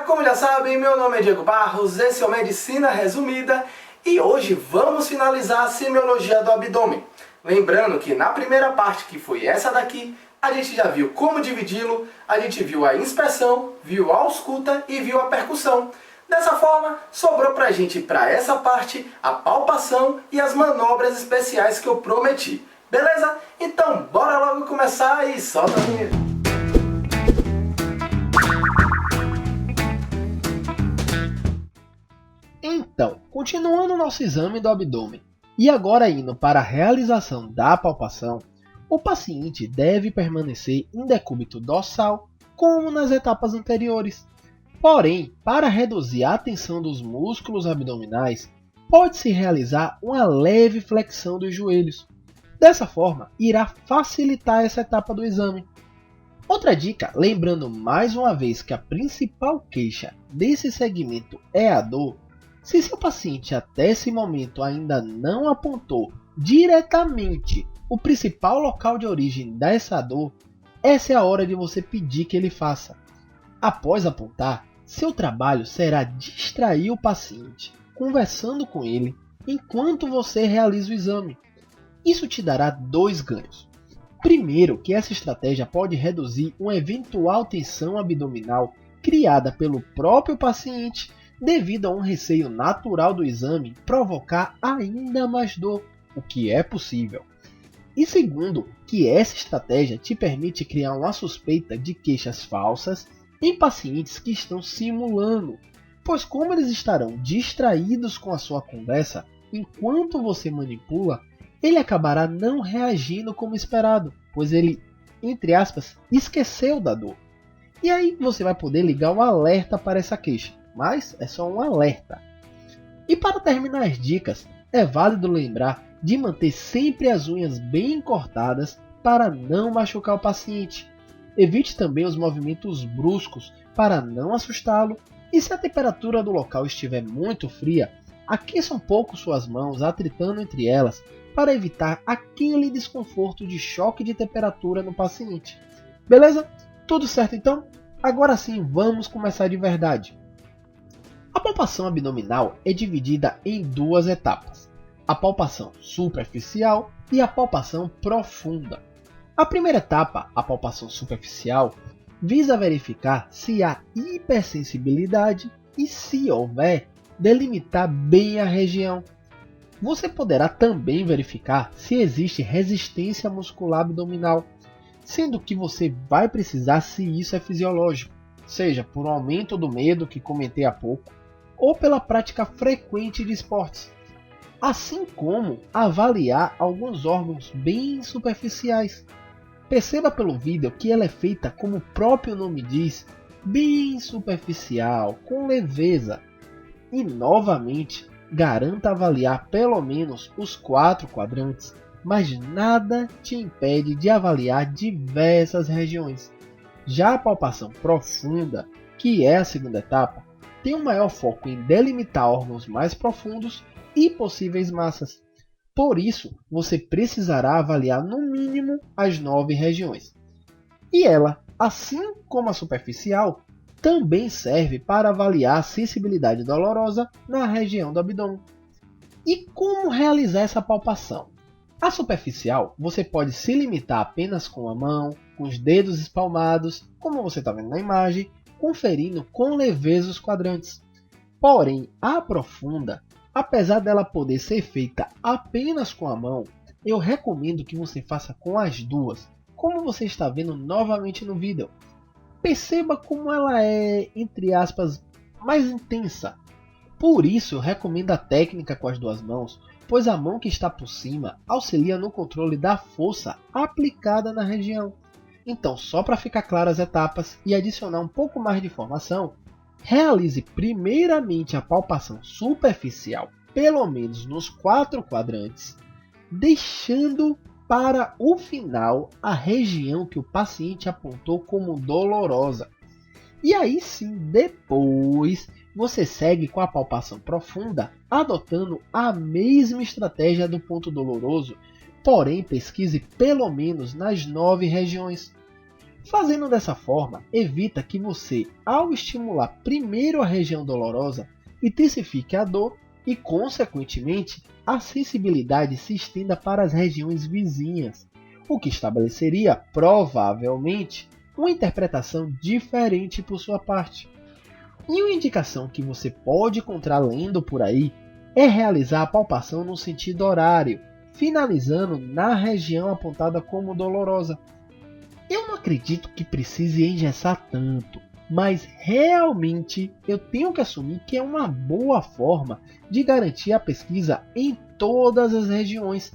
como já sabem, meu nome é Diego Barros, esse é o Medicina Resumida e hoje vamos finalizar a semiologia do abdômen. Lembrando que na primeira parte, que foi essa daqui, a gente já viu como dividi-lo, a gente viu a inspeção, viu a ausculta e viu a percussão. Dessa forma, sobrou pra gente, para essa parte, a palpação e as manobras especiais que eu prometi. Beleza? Então, bora logo começar e solta a vinheta. Então, continuando nosso exame do abdômen, e agora indo para a realização da palpação, o paciente deve permanecer em decúbito dorsal, como nas etapas anteriores. Porém, para reduzir a tensão dos músculos abdominais, pode-se realizar uma leve flexão dos joelhos. Dessa forma, irá facilitar essa etapa do exame. Outra dica, lembrando mais uma vez que a principal queixa desse segmento é a dor, se seu paciente até esse momento ainda não apontou diretamente o principal local de origem dessa dor, essa é a hora de você pedir que ele faça. Após apontar, seu trabalho será distrair o paciente, conversando com ele enquanto você realiza o exame. Isso te dará dois ganhos. Primeiro, que essa estratégia pode reduzir uma eventual tensão abdominal criada pelo próprio paciente devido a um receio natural do exame provocar ainda mais dor, o que é possível. E segundo, que essa estratégia te permite criar uma suspeita de queixas falsas em pacientes que estão simulando, pois como eles estarão distraídos com a sua conversa enquanto você manipula, ele acabará não reagindo como esperado, pois ele, entre aspas, esqueceu da dor. E aí você vai poder ligar o alerta para essa queixa, mas é só um alerta. E para terminar as dicas, é válido lembrar de manter sempre as unhas bem cortadas para não machucar o paciente. Evite também os movimentos bruscos para não assustá-lo, e se a temperatura do local estiver muito fria, aqueça um pouco suas mãos atritando entre elas para evitar aquele desconforto de choque de temperatura no paciente. Beleza? Tudo certo então? Agora sim, vamos começar de verdade. A palpação abdominal é dividida em duas etapas, a palpação superficial e a palpação profunda. A primeira etapa, a palpação superficial, visa verificar se há hipersensibilidade e, se houver, delimitar bem a região. Você poderá também verificar se existe resistência muscular abdominal, sendo que você vai precisar se isso é fisiológico, seja por um aumento do medo que comentei há pouco, ou pela prática frequente de esportes, assim como avaliar alguns órgãos bem superficiais. Perceba pelo vídeo que ela é feita, como o próprio nome diz, bem superficial, com leveza. E novamente, garanta avaliar pelo menos os 4 quadrantes, mas nada te impede de avaliar diversas regiões. Já a palpação profunda, que é a segunda etapa, tem um maior foco em delimitar órgãos mais profundos e possíveis massas. Por isso, você precisará avaliar no mínimo as 9 regiões. E ela, assim como a superficial, também serve para avaliar a sensibilidade dolorosa na região do abdômen. E como realizar essa palpação? A superficial, você pode se limitar apenas com a mão, com os dedos espalmados, como você está vendo na imagem, conferindo com leveza os quadrantes. Porém, a profunda, apesar dela poder ser feita apenas com a mão, eu recomendo que você faça com as duas, como você está vendo novamente no vídeo. Perceba como ela é, entre aspas, mais intensa. Por isso eu recomendo a técnica com as duas mãos, pois a mão que está por cima auxilia no controle da força aplicada na região. Então, só para ficar claro as etapas e adicionar um pouco mais de informação, realize primeiramente a palpação superficial, pelo menos nos 4 quadrantes, deixando para o final a região que o paciente apontou como dolorosa. E aí sim, depois, você segue com a palpação profunda, adotando a mesma estratégia do ponto doloroso, porém pesquise pelo menos nas 9 regiões. Fazendo dessa forma, evita que você, ao estimular primeiro a região dolorosa, intensifique a dor e, consequentemente, a sensibilidade se estenda para as regiões vizinhas, o que estabeleceria, provavelmente, uma interpretação diferente por sua parte. E uma indicação que você pode encontrar lendo por aí é realizar a palpação no sentido horário, finalizando na região apontada como dolorosa. Eu não acredito que precise engessar tanto, mas realmente eu tenho que assumir que é uma boa forma de garantir a pesquisa em todas as regiões,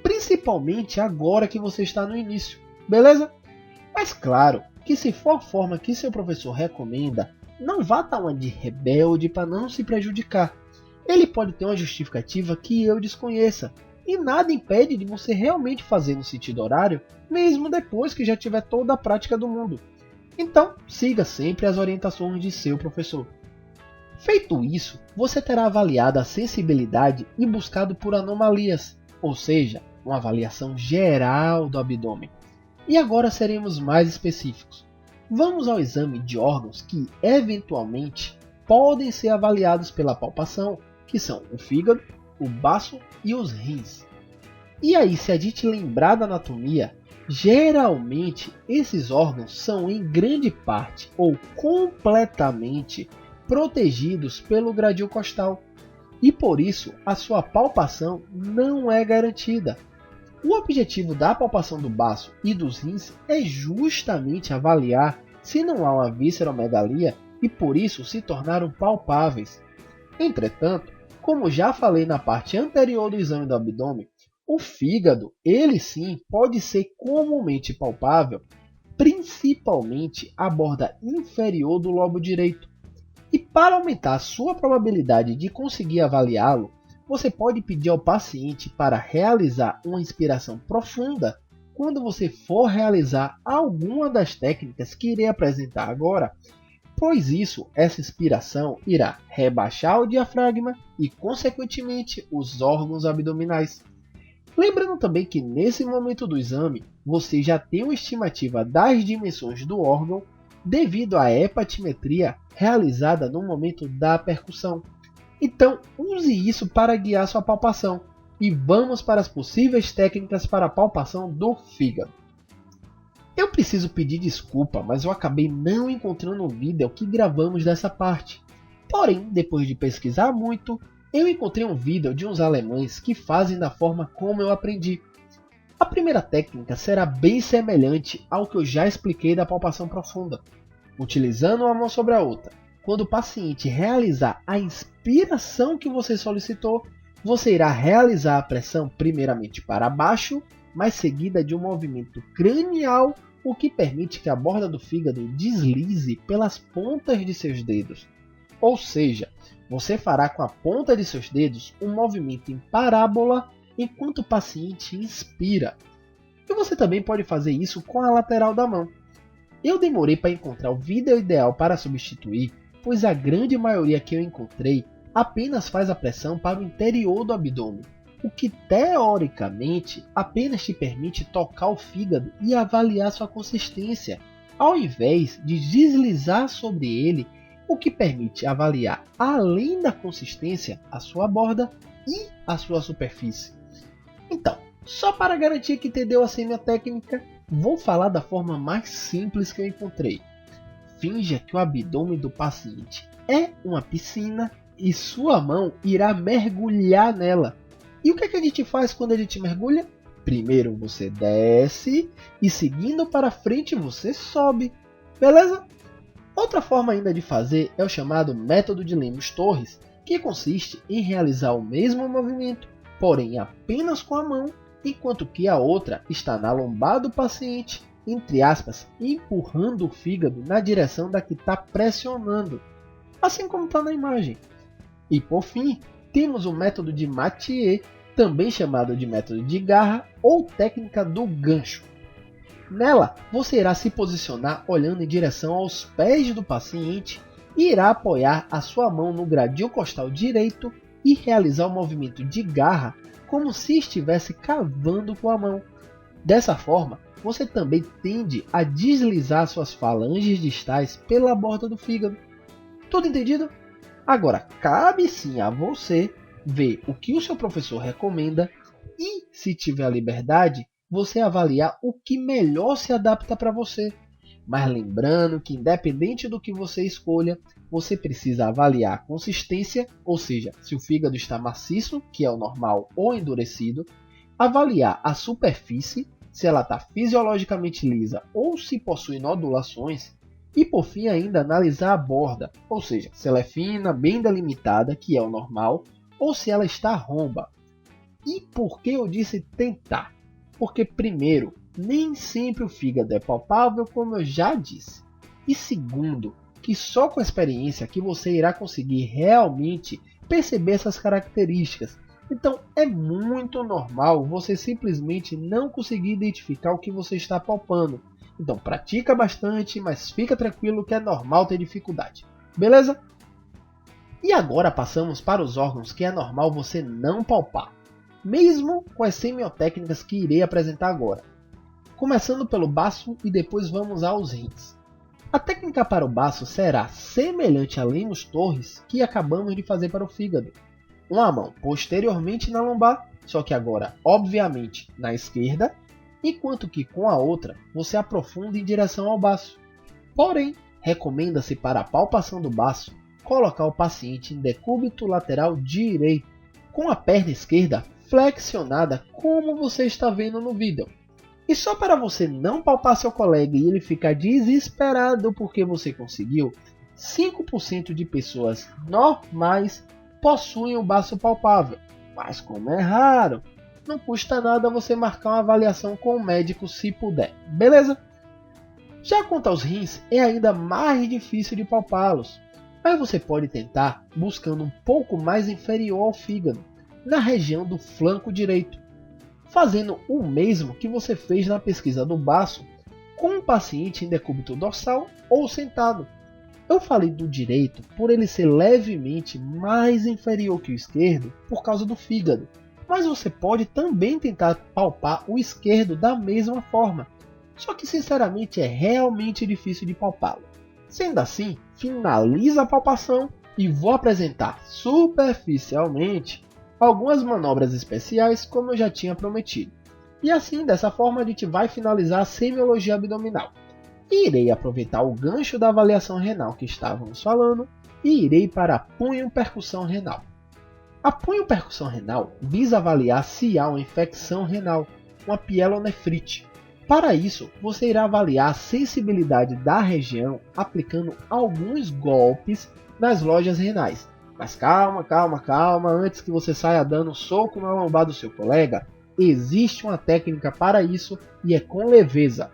principalmente agora que você está no início, beleza? Mas claro que se for a forma que seu professor recomenda, não vá dar uma de rebelde para não se prejudicar. Ele pode ter uma justificativa que eu desconheça, e nada impede de você realmente fazer no sentido horário, mesmo depois que já tiver toda a prática do mundo. Então, siga sempre as orientações de seu professor. Feito isso, você terá avaliado a sensibilidade e buscado por anomalias, ou seja, uma avaliação geral do abdômen. E agora seremos mais específicos. Vamos ao exame de órgãos que, eventualmente, podem ser avaliados pela palpação, que são o fígado, o baço e os rins. E aí, se a gente lembrar da anatomia, geralmente esses órgãos são em grande parte ou completamente protegidos pelo gradil costal, e por isso a sua palpação não é garantida. O objetivo da palpação do baço e dos rins é justamente avaliar se não há uma visceromegalia e por isso se tornaram palpáveis. Entretanto, como já falei na parte anterior do exame do abdômen, o fígado, ele sim, pode ser comumente palpável, principalmente a borda inferior do lobo direito. E para aumentar a sua probabilidade de conseguir avaliá-lo, você pode pedir ao paciente para realizar uma inspiração profunda quando você for realizar alguma das técnicas que irei apresentar agora, pois essa inspiração irá rebaixar o diafragma e, consequentemente, os órgãos abdominais. Lembrando também que nesse momento do exame, você já tem uma estimativa das dimensões do órgão devido à hepatimetria realizada no momento da percussão. Então, use isso para guiar sua palpação. E vamos para as possíveis técnicas para a palpação do fígado. Eu preciso pedir desculpa, mas eu acabei não encontrando o vídeo que gravamos dessa parte. Porém, depois de pesquisar muito, eu encontrei um vídeo de uns alemães que fazem da forma como eu aprendi. A primeira técnica será bem semelhante ao que eu já expliquei da palpação profunda, utilizando uma mão sobre a outra. Quando o paciente realizar a inspiração que você solicitou, você irá realizar a pressão primeiramente para baixo, mas seguida de um movimento cranial, o que permite que a borda do fígado deslize pelas pontas de seus dedos. Ou seja, você fará com a ponta de seus dedos um movimento em parábola enquanto o paciente inspira. E você também pode fazer isso com a lateral da mão. Eu demorei para encontrar o vídeo ideal para substituir, pois a grande maioria que eu encontrei apenas faz a pressão para o interior do abdômen, o que teoricamente apenas te permite tocar o fígado e avaliar sua consistência, ao invés de deslizar sobre ele, o que permite avaliar além da consistência a sua borda e a sua superfície. Então, só para garantir que entendeu a técnica, vou falar da forma mais simples que eu encontrei. Finja que o abdômen do paciente é uma piscina e sua mão irá mergulhar nela. E o que a gente faz quando a gente mergulha? Primeiro você desce e seguindo para frente você sobe, beleza? Outra forma ainda de fazer é o chamado método de Lemos-Torres, que consiste em realizar o mesmo movimento, porém apenas com a mão, enquanto que a outra está na lombar do paciente, entre aspas, empurrando o fígado na direção da que está pressionando, assim como está na imagem. E por fim, temos o método de Mathieu, também chamado de método de garra ou técnica do gancho. Nela, você irá se posicionar olhando em direção aos pés do paciente e irá apoiar a sua mão no gradil costal direito e realizar o movimento de garra como se estivesse cavando com a mão. Dessa forma, você também tende a deslizar suas falanges distais pela borda do fígado. Tudo entendido? Agora, cabe sim a você ver o que o seu professor recomenda e, se tiver a liberdade, você avaliar o que melhor se adapta para você. Mas lembrando que, independente do que você escolha, você precisa avaliar a consistência, ou seja, se o fígado está maciço, que é o normal, ou endurecido, avaliar a superfície, se ela está fisiologicamente lisa ou se possui nodulações, e por fim ainda analisar a borda, ou seja, se ela é fina, bem delimitada, que é o normal, ou se ela está romba. E por que eu disse tentar? Porque primeiro, nem sempre o fígado é palpável, como eu já disse. E segundo, que só com a experiência que você irá conseguir realmente perceber essas características. Então é muito normal você simplesmente não conseguir identificar o que você está palpando. Então pratica bastante, mas fica tranquilo que é normal ter dificuldade. Beleza? E agora passamos para os órgãos que é normal você não palpar, mesmo com as semiotécnicas que irei apresentar agora. Começando pelo baço e depois vamos aos rins. A técnica para o baço será semelhante a Lemos Torres que acabamos de fazer para o fígado. Uma mão posteriormente na lombar, só que agora obviamente na esquerda, enquanto que com a outra você aprofunda em direção ao baço. Porém, recomenda-se para a palpação do baço colocar o paciente em decúbito lateral direito, com a perna esquerda flexionada como você está vendo no vídeo. E só para você não palpar seu colega e ele ficar desesperado porque você conseguiu, 5% de pessoas normais possuem o baço palpável, mas como é raro, não custa nada você marcar uma avaliação com o médico se puder, beleza? Já quanto aos rins, é ainda mais difícil de palpá-los, mas você pode tentar buscando um pouco mais inferior ao fígado, na região do flanco direito, fazendo o mesmo que você fez na pesquisa do baço com um paciente em decúbito dorsal ou sentado. Eu falei do direito por ele ser levemente mais inferior que o esquerdo por causa do fígado, mas você pode também tentar palpar o esquerdo da mesma forma, só que sinceramente é realmente difícil de palpá-lo. Sendo assim, finaliza a palpação e vou apresentar superficialmente algumas manobras especiais como eu já tinha prometido. E assim, dessa forma, a gente vai finalizar a semiologia abdominal. Irei aproveitar o gancho da avaliação renal que estávamos falando e irei para a punho-percussão renal. A punho-percussão renal visa avaliar se há uma infecção renal, uma pielonefrite. Para isso, você irá avaliar a sensibilidade da região aplicando alguns golpes nas lojas renais. Mas calma, antes que você saia dando soco na lombar do seu colega, existe uma técnica para isso e é com leveza.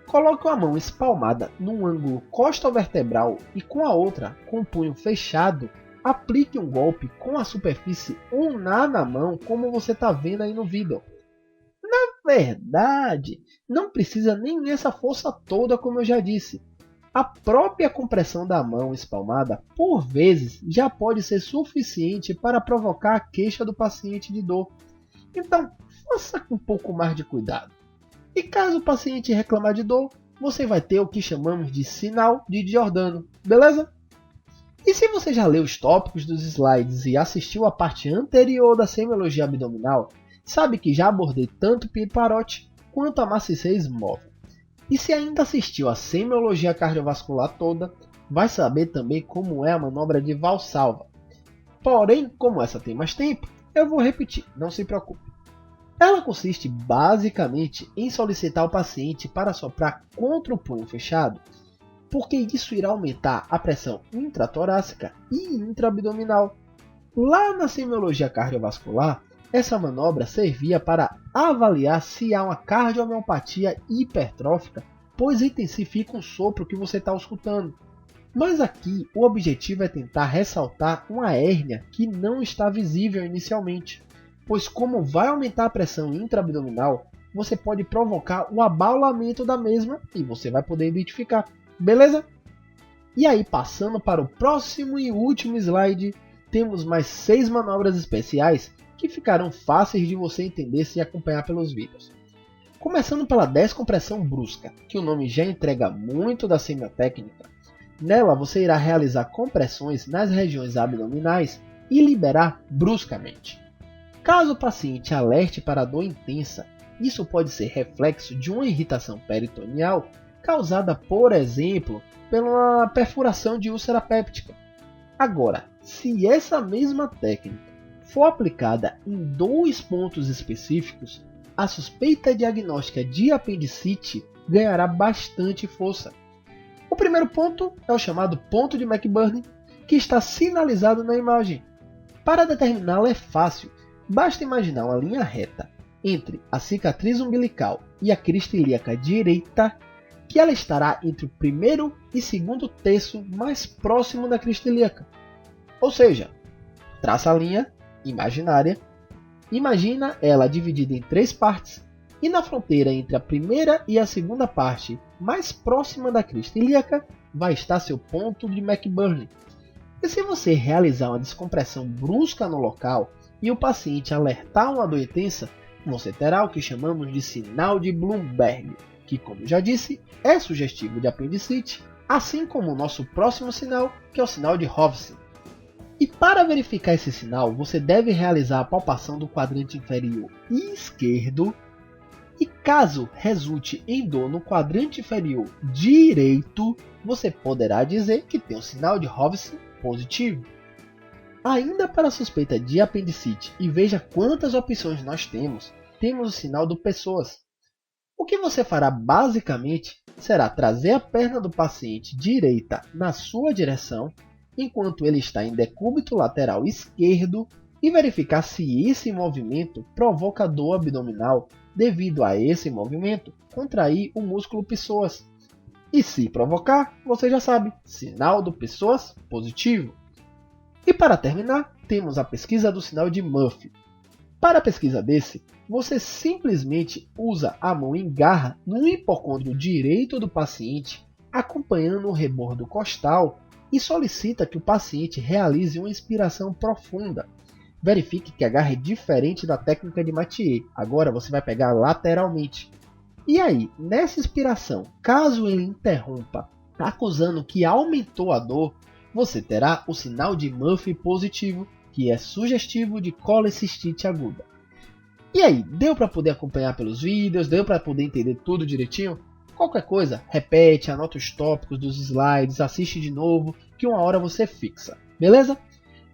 Coloque a mão espalmada num ângulo costo-vertebral e com a outra, com o punho fechado, aplique um golpe com a superfície ulnar na mão, como você está vendo aí no vídeo. Na verdade, não precisa nem nessa força toda, como eu já disse. A própria compressão da mão espalmada, por vezes, já pode ser suficiente para provocar a queixa do paciente de dor. Então, faça com um pouco mais de cuidado. E caso o paciente reclamar de dor, você vai ter o que chamamos de sinal de Giordano, beleza? E se você já leu os tópicos dos slides e assistiu a parte anterior da semiologia abdominal, sabe que já abordei tanto o piparote quanto a maciez móvel. E se ainda assistiu a semiologia cardiovascular toda, vai saber também como é a manobra de Valsalva. Porém, como essa tem mais tempo, eu vou repetir, não se preocupe. Ela consiste basicamente em solicitar o paciente para soprar contra o punho fechado, porque isso irá aumentar a pressão intratorácica e intraabdominal. Lá na semiologia cardiovascular, essa manobra servia para avaliar se há uma cardiomiopatia hipertrófica, pois intensifica o sopro que você está escutando. Mas aqui o objetivo é tentar ressaltar uma hérnia que não está visível inicialmente, pois como vai aumentar a pressão intraabdominal, você pode provocar o abaulamento da mesma e você vai poder identificar, beleza? E aí, passando para o próximo e último slide, temos mais 6 manobras especiais que ficarão fáceis de você entender se acompanhar pelos vídeos. Começando pela descompressão brusca, que o nome já entrega muito da semiotécnica. Nela você irá realizar compressões nas regiões abdominais e liberar bruscamente. Caso o paciente alerte para a dor intensa, isso pode ser reflexo de uma irritação peritoneal causada, por exemplo, pela perfuração de úlcera péptica. Agora, se essa mesma técnica for aplicada em 2 pontos específicos, a suspeita diagnóstica de apendicite ganhará bastante força. O primeiro ponto é o chamado ponto de McBurney, que está sinalizado na imagem. Para determiná-lo é fácil, basta imaginar uma linha reta entre a cicatriz umbilical e a crista ilíaca direita, que ela estará entre o primeiro e segundo terço mais próximo da crista ilíaca. Ou seja, traça a linha imaginária, imagina ela dividida em 3 partes, e na fronteira entre a primeira e a segunda parte, mais próxima da crista ilíaca, vai estar seu ponto de McBurney. E se você realizar uma descompressão brusca no local e o paciente alertar uma dor intensa, você terá o que chamamos de sinal de Bloomberg, que, como já disse, é sugestivo de apendicite, assim como o nosso próximo sinal, que é o sinal de Hofsing. E para verificar esse sinal, você deve realizar a palpação do quadrante inferior esquerdo, e caso resulte em dor no quadrante inferior direito, você poderá dizer que tem o sinal de Hofsing positivo. Ainda para a suspeita de apendicite, e veja quantas opções nós temos o sinal do Pessoas. O que você fará basicamente será trazer a perna do paciente direita na sua direção, enquanto ele está em decúbito lateral esquerdo, e verificar se esse movimento provoca dor abdominal devido a esse movimento contrair o músculo Pessoas. E se provocar, você já sabe, sinal do Pessoas positivo. E para terminar, temos a pesquisa do sinal de Murphy. Para a pesquisa desse, você simplesmente usa a mão em garra no hipocôndrio direito do paciente, acompanhando o rebordo costal, e solicita que o paciente realize uma inspiração profunda. Verifique que a garra é diferente da técnica de Mathieu. Agora você vai pegar lateralmente. E aí, nessa inspiração, caso ele interrompa, acusando que aumentou a dor, você terá o sinal de Murphy positivo, que é sugestivo de colecistite aguda. E aí, deu para poder acompanhar pelos vídeos? Deu para poder entender tudo direitinho? Qualquer coisa, repete, anota os tópicos dos slides, assiste de novo, que uma hora você fixa, beleza?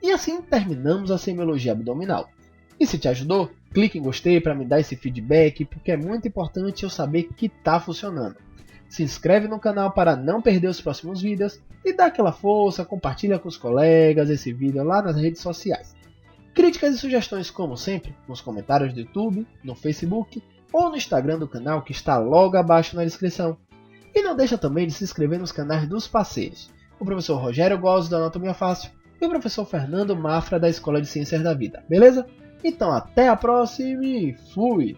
E assim terminamos a semiologia abdominal. E se te ajudou, clique em gostei para me dar esse feedback, porque é muito importante eu saber que está funcionando. Se inscreve no canal para não perder os próximos vídeos e dá aquela força, compartilha com os colegas esse vídeo lá nas redes sociais. Críticas e sugestões, como sempre, nos comentários do YouTube, no Facebook ou no Instagram do canal, que está logo abaixo na descrição. E não deixa também de se inscrever nos canais dos parceiros, o professor Rogério Gozzi da Anatomia Fácil e o professor Fernando Mafra da Escola de Ciências da Vida, beleza? Então até a próxima e fui!